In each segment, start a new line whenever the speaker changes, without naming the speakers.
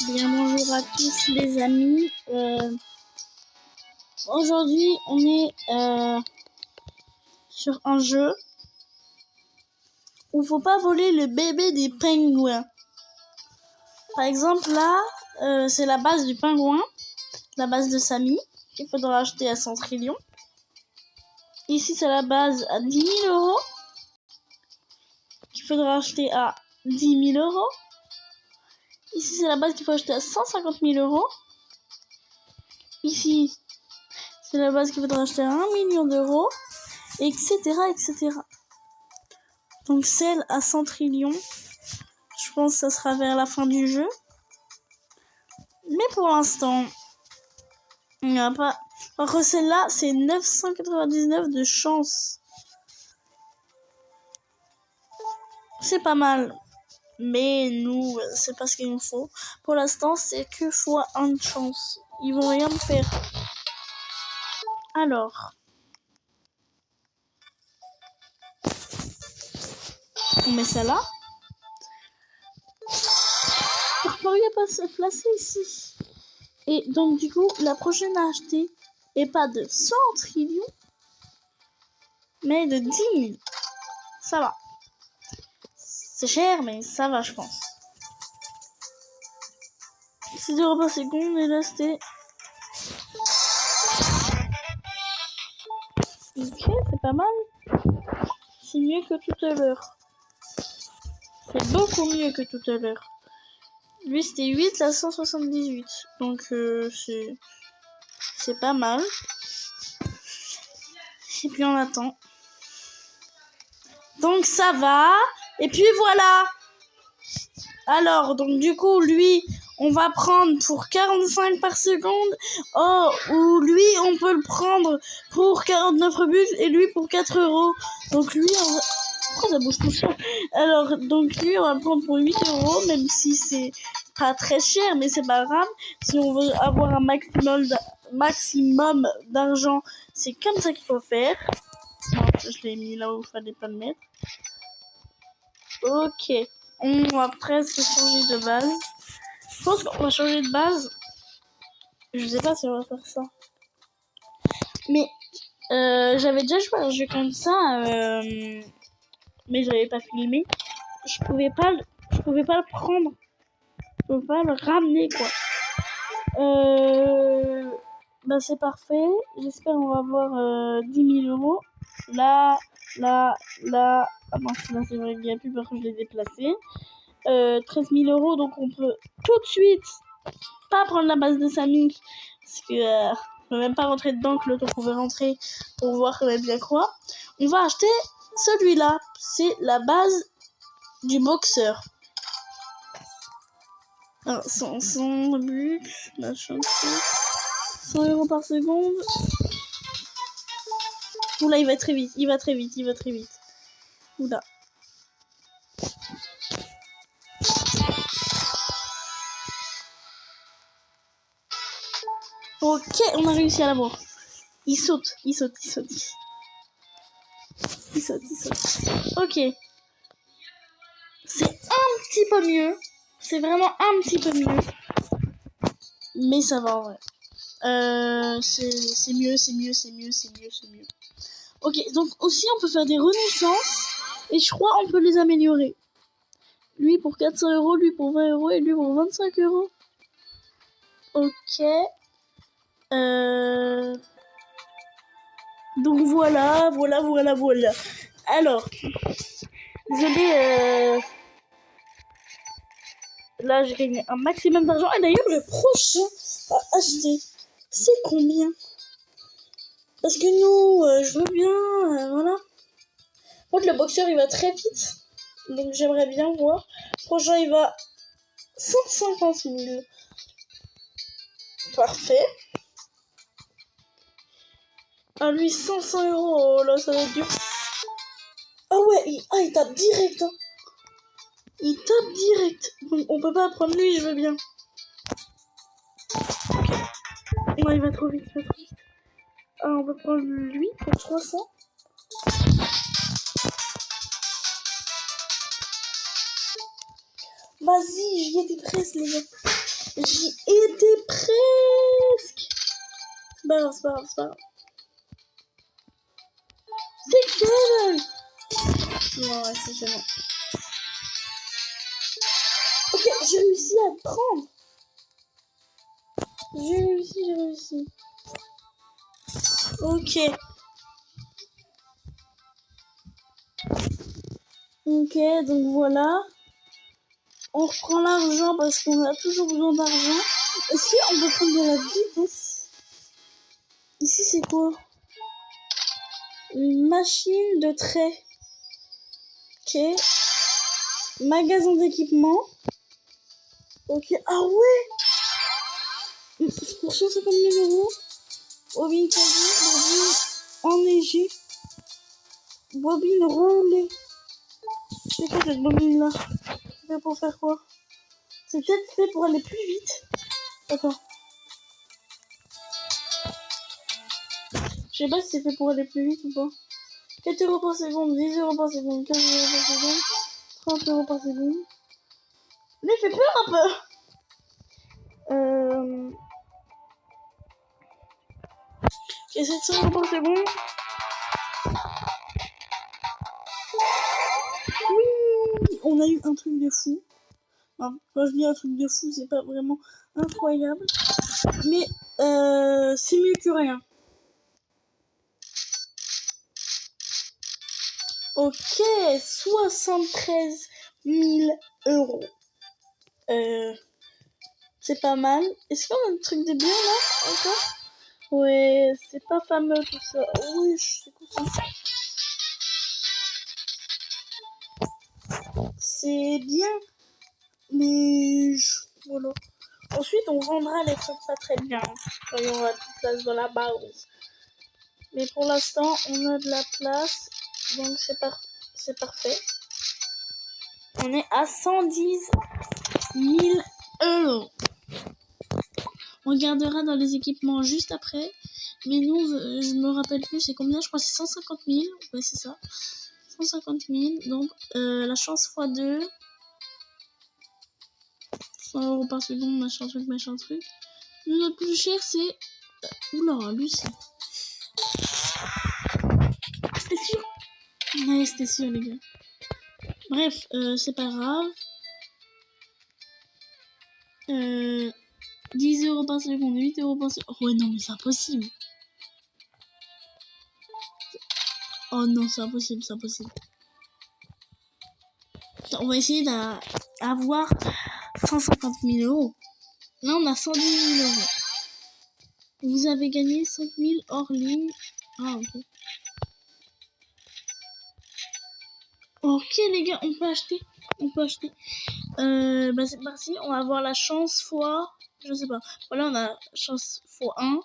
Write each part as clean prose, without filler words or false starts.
Bien, bonjour à tous les amis. Aujourd'hui, on est sur un jeu où il faut pas voler le bébé des pingouins. Par exemple, là, c'est la base du pingouin, la base de Samy, qu'il faudra acheter à 100 trillions. Ici, c'est la base à 10 000 euros, qu'il faudra acheter à 10 000 euros. Ici, c'est la base qu'il faut acheter à 150 000 euros. Ici, c'est la base qu'il faudra acheter à 1 million d'euros, etc., etc. Donc, celle à 100 trillions, je pense que ça sera vers la fin du jeu. Mais pour l'instant, il n'y a pas... Alors que celle-là, c'est 999 de chance. C'est pas mal. Mais nous, c'est pas ce qu'il nous faut. Pour l'instant, c'est que x1 de chance. Ils vont rien me faire. Alors. On met ça là. Pourquoi il n'y a pas se placer ici? Et donc, du coup, la prochaine à acheter est pas de 100 trillions, mais de 10 000. Ça va. C'est cher, mais ça va, je pense. 6 euros par seconde, et là, c'était... Ok, c'est pas mal. C'est mieux que tout à l'heure. C'est beaucoup mieux que tout à l'heure. Lui, c'était 8, là, 178. Donc, c'est pas mal. Et puis, on attend. Donc, ça va. Et puis, voilà. Alors, donc, du coup, lui, on va prendre pour 45 par seconde. Oh, ou lui, on peut le prendre pour 49 rebus et lui pour 4 euros. Donc, lui, on va... Pourquoi ça bouge tout ça? Alors, donc, lui, on va le prendre pour 8 euros, même si c'est pas très cher, mais c'est pas grave. Si on veut avoir un maximum d'argent, c'est comme ça qu'il faut faire. Non, je l'ai mis là où il fallait pas le mettre. Ok. On va presque changer de base. Je pense qu'on va changer de base. Je sais pas si on va faire ça. Mais j'avais déjà joué à un jeu comme ça, mais j'avais pas filmé. Je pouvais pas le prendre. Je pouvais pas le ramener, quoi. Bah c'est parfait. J'espère qu'on va avoir 10 000 euros. Là. Ah non, là c'est vrai qu'il n'y a plus parce que je l'ai déplacé. 13 000 euros, donc on peut tout de suite pas prendre la base de Samy parce que je peux même pas rentrer dedans, que l'autre pouvait rentrer pour voir quand même bien quoi. On va acheter celui-là, c'est la base du boxeur. Alors, 100 buts, machin, 100 euros par seconde. Oula, il va très vite, il va très vite. Oula. Ok, on a réussi à l'avoir. Il saute. Ok. C'est un petit peu mieux. C'est vraiment un petit peu mieux. Mais ça va en vrai. C'est mieux. Ok, donc aussi on peut faire des renaissances. Et je crois on peut les améliorer. Lui pour 400 euros, lui pour 20 euros et lui pour 25 euros. Ok. Donc voilà. Alors, désolé, là j'ai gagné un maximum d'argent. Et d'ailleurs le prochain à acheter, c'est combien? Parce que nous, je veux bien, voilà. Par contre le boxeur il va très vite. Donc j'aimerais bien voir. Le prochain il va 150 000. Parfait. Ah lui 500 euros, oh là ça va être dur. Ah ouais, il tape direct. Hein. Il tape direct. On peut pas prendre lui, je veux bien. Ok. Non, il va trop vite. Ah, on peut prendre lui pour 300. Vas-y, j'y étais presque les gars. J'y étais presque. C'est pas grave, c'est pas grave, c'est pas grave. C'est que non, ouais, c'est gênant. Ok, j'ai réussi à te prendre. J'ai réussi. Ok. Ok, donc voilà. On reprend l'argent parce qu'on a toujours besoin d'argent. Est-ce qu'on peut prendre de la vitesse? Ici, c'est quoi? Une machine de trait. Ok. Magasin d'équipement. Ok. Ah ouais! Pour 150 000 euros. Bobine fondue, bobine enneigée. Bobine roulée. C'est quoi cette bobine là? C'est fait pour faire quoi? C'est peut-être fait pour aller plus vite. Attends. Je sais pas si c'est fait pour aller plus vite ou pas. 4 euros par seconde, 10 euros par seconde, 15 euros par seconde, 30 euros par seconde. Mais fait peur un peu. Et 700 euros par seconde. Oui, on a eu un truc de fou. Enfin, quand je dis un truc de fou, c'est pas vraiment incroyable. Mais c'est mieux que rien. Ok, 73 000 euros. C'est pas mal. Est-ce qu'on a un truc de bien là encore? Ouais, c'est pas fameux tout ça. Oui, c'est quoi ça? C'est bien, mais voilà. Ensuite, on vendra les trucs pas très bien quand il y aura de la place dans la base. Mais pour l'instant, on a de la place, donc c'est parfait. On est à 110 000 euros. On regardera dans les équipements juste après. Mais nous, je me rappelle plus, c'est combien? Je crois que c'est 150 000. Ouais, c'est ça. 150 000. Donc, la chance x2. 100 euros par seconde, machin truc. Le plus cher, c'est... Oula, Lucie. C'était sûr? Ouais, c'était sûr, les gars. Bref, c'est pas grave. 10 euros par seconde, 8 euros par seconde. Oh, ouais, non, mais c'est impossible. Oh non, c'est impossible. On va essayer d'avoir 150 000 euros. Là, on a 110 000 euros. Vous avez gagné 5 000 hors ligne. Ah, ok. Ok, les gars, on peut acheter. Bah, c'est parti. On va avoir la chance fois... Je sais pas. Voilà, on a chance x1,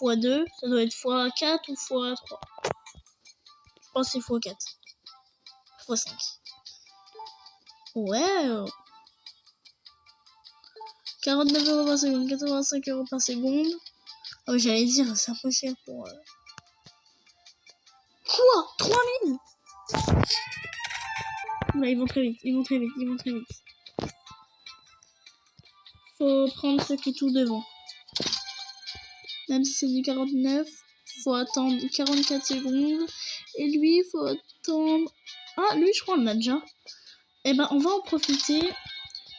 x2. Ça doit être x4 ou x3. Je pense que c'est x4. x5. Ouais. 49 euros par seconde, 85 euros par seconde. Oh, j'allais dire, c'est un peu cher pour... Quoi? 3000? Là, ils vont très vite. Faut prendre ce qui est tout devant. Même si c'est du 49, faut attendre 44 secondes. Et lui, faut attendre... Ah, lui, je crois, on l'a déjà. Eh ben, on va en profiter,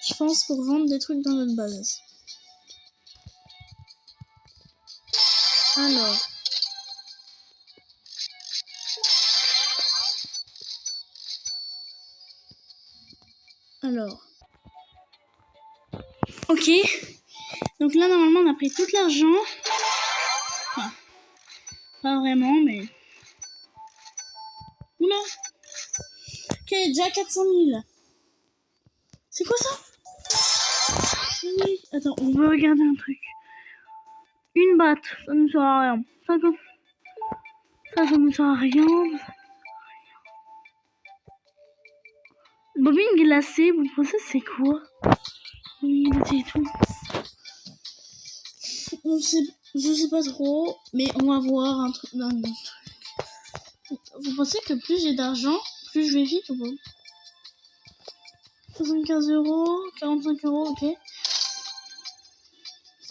je pense, pour vendre des trucs dans notre base. Alors. Ok. Donc là, normalement, on a pris tout l'argent. Enfin, pas vraiment, mais... Oula. Ok, déjà 400 000. C'est quoi ça? Oui. Attends, on va regarder un truc. Une batte, ça ne sert à rien. Ça ne sert à rien. Bobine glacée, vous pensez c'est quoi? Bobine glacée et tout. Je sais pas trop, mais on va voir un truc. Vous pensez que plus j'ai d'argent, plus je vais vite ou pas? 75 euros, 45 euros, ok.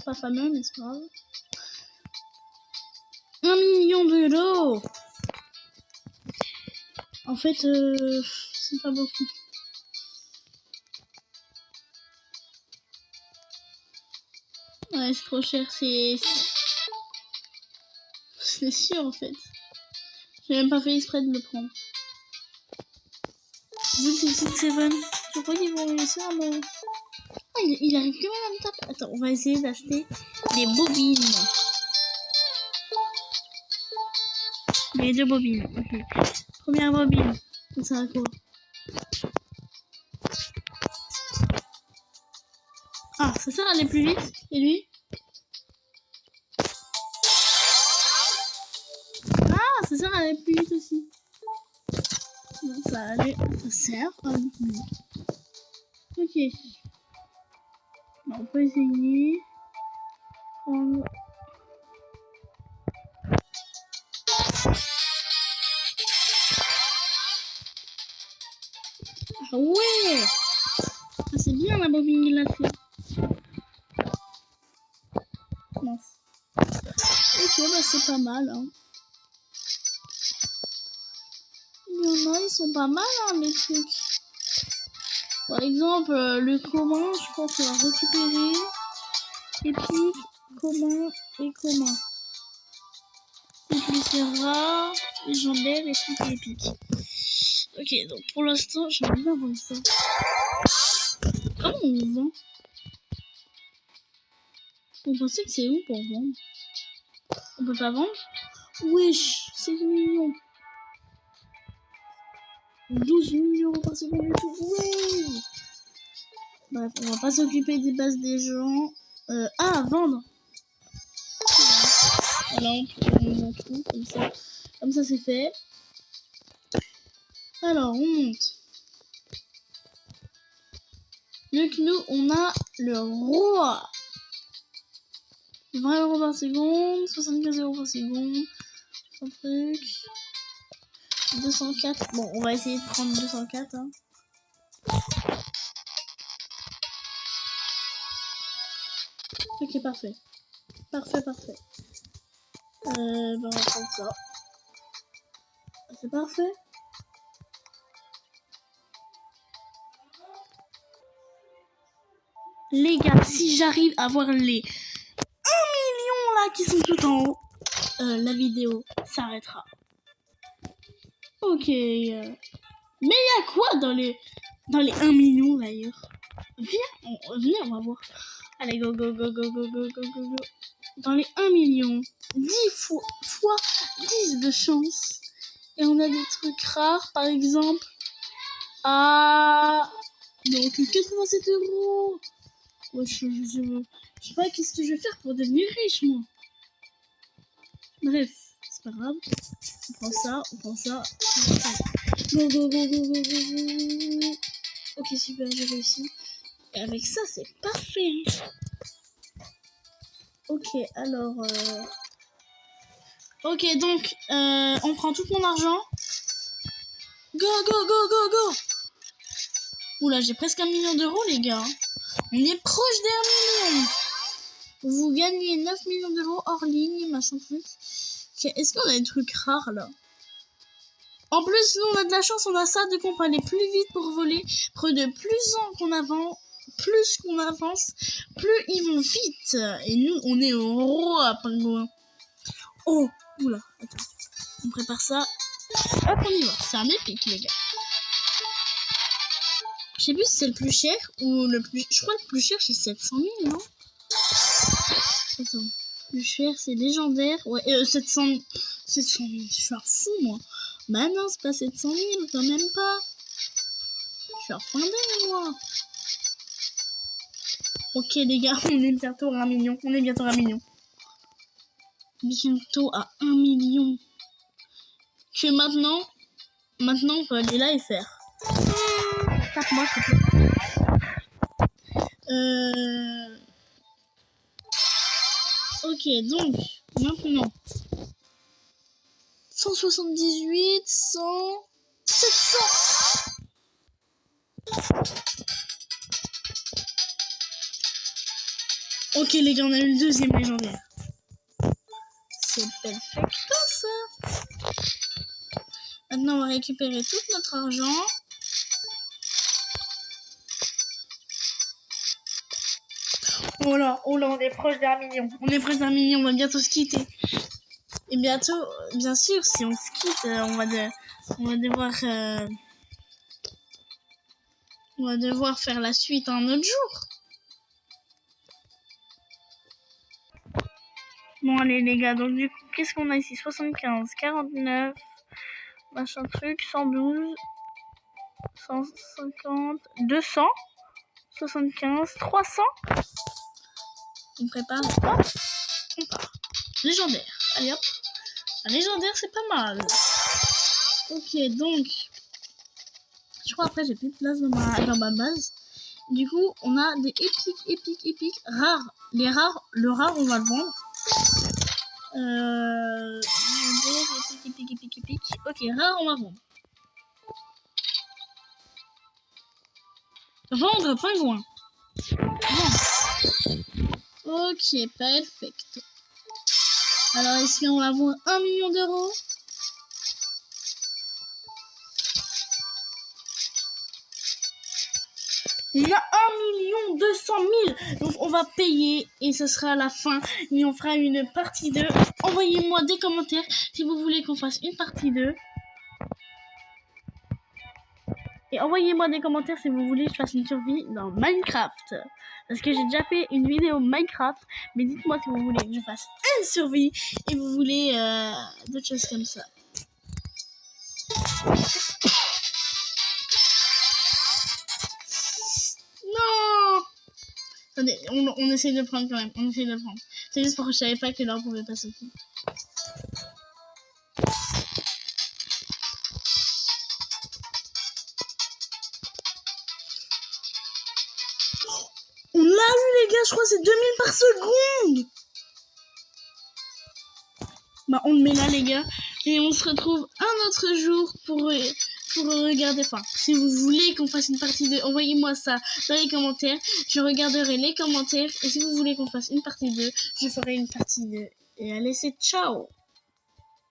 pas fameux, mais c'est pas grave. 1 million d'euros. En fait, c'est pas beaucoup. Ouais, c'est trop cher, c'est sûr en fait. J'ai même pas fait exprès de le prendre. Vous, c'est Seven. Je crois qu'ils vont réussir à me... Ah, il arrive quand même à me taper. Attends, on va essayer d'acheter des bobines. Les 2 bobines, ok. Première bobine, ça sert à quoi? Ah, ça sert à aller plus vite. Et lui? Ah, ça sert à aller plus vite aussi. Non, ça sert à aller plus vite. Ok. Bon, on peut essayer. Prendre... Ah ouais! Ah, c'est bien la bobine qu'il a fait. Mince. Ok, bah c'est pas mal. Hein. Il y en a, ils sont pas mal, hein, les trucs. Par exemple, le commun, je pense qu'on va récupérer. Épique, commun et commun. Et puis c'est rare, légendaire et tout épique. Ok, donc pour l'instant, j'aimerais bien vendre ça. Comment on vend? On pensait que c'est où pour vendre? On peut pas vendre? Wesh, 16 millions. 12 millions par seconde et tout. Ouais. Bref, on va pas s'occuper des bases des gens. Vendre. Voilà, on vend tout comme ça. Comme ça, c'est fait. Alors, on monte. Donc, nous, on a le roi. 20 euros par seconde, 75 euros par seconde. Un truc. 204. Bon, on va essayer de prendre 204. Hein. Ok, parfait. Parfait. On va prendre ça. C'est parfait. Les gars, si j'arrive à voir les 1 million là qui sont tout en haut, la vidéo s'arrêtera. Ok. Mais il y a quoi dans les 1 million d'ailleurs? Venez, on va voir. Allez, go. Dans les 1 million, 10 fois 10 de chance. Et on a des trucs rares, par exemple. Donc 87 euros. Ouais, je sais pas qu'est-ce que je vais faire pour devenir riche, moi. Bref, c'est pas grave. On prend ça. Go. Ok, super, j'ai réussi. Et avec ça, c'est parfait. Ok, alors... Ok, donc, on prend tout mon argent. Go. Oula, j'ai presque 1 million d'euros, les gars. On est proche des 1 million. Vous gagnez 9 millions d'euros hors ligne, machin truc. Est-ce qu'on a des trucs rares, là? En plus, nous, on a de la chance, on a ça, donc on peut aller plus vite pour voler. Plus qu'on avance, plus ils vont vite. Et nous, on est au roi pingouin. Oh, oula, attends. On prépare ça. Hop, on y va. C'est un épique, les gars. Je sais plus si c'est le plus cher ou le plus... Je crois que le plus cher, c'est 700 000, non? Attends. Le plus cher, c'est légendaire. Ouais, 700 000. Je suis un fou, moi. Bah non, c'est pas 700 000, quand même pas. Je suis un fin dingue, moi. Ok, les gars, on est bientôt à 1 million. Bientôt à 1 million. Que maintenant, on peut aller là et faire. Tape-moi, s'il te plaît. Ok, donc, maintenant. 178, 100, 700. Ok les gars, on a eu le deuxième légendaire. C'est perfecto ça. Maintenant on va récupérer tout notre argent. Oh là, on est proche d'1 million. On est proche d'1 million, on va bientôt se quitter. Et bientôt, bien sûr, si on se quitte, on va devoir faire la suite un autre jour. Bon allez les gars, donc du coup, qu'est-ce qu'on a ici? 75, 49, machin truc, 112, 150, 200, 75, 300. On prépare, hop, on part. Légendaire, allez hop. Un légendaire, c'est pas mal. Ok, donc, je crois après j'ai plus de place dans ma base. Du coup, on a des épiques, rares. Les rares, le rare, on va le vendre. Épique. Ok, rare, on va vendre. Vendre pingouin. Bon. Ok, perfect. Alors, est-ce qu'on va vendre 1 million d'euros? Il y a 1 200 000. Donc, on va payer et ce sera à la fin. Et on fera une partie 2. Envoyez-moi des commentaires si vous voulez qu'on fasse une partie 2. Et envoyez-moi des commentaires si vous voulez que je fasse une survie dans Minecraft. Parce que j'ai déjà fait une vidéo Minecraft. Mais dites-moi si vous voulez que je fasse une survie. Et vous voulez d'autres choses comme ça. Non! Attendez, on essaie de le prendre quand même. On essaie de le prendre. C'est juste parce que je savais pas que là on pouvait pas sauter. On l'a eu les gars, je crois que c'est 2000 par seconde. Bah on le met là les gars. Et on se retrouve un autre jour pour regarder. Enfin, si vous voulez qu'on fasse une partie 2, envoyez-moi ça dans les commentaires. Je regarderai les commentaires. Et si vous voulez qu'on fasse une partie 2, je ferai une partie 2. Et allez, c'est ciao.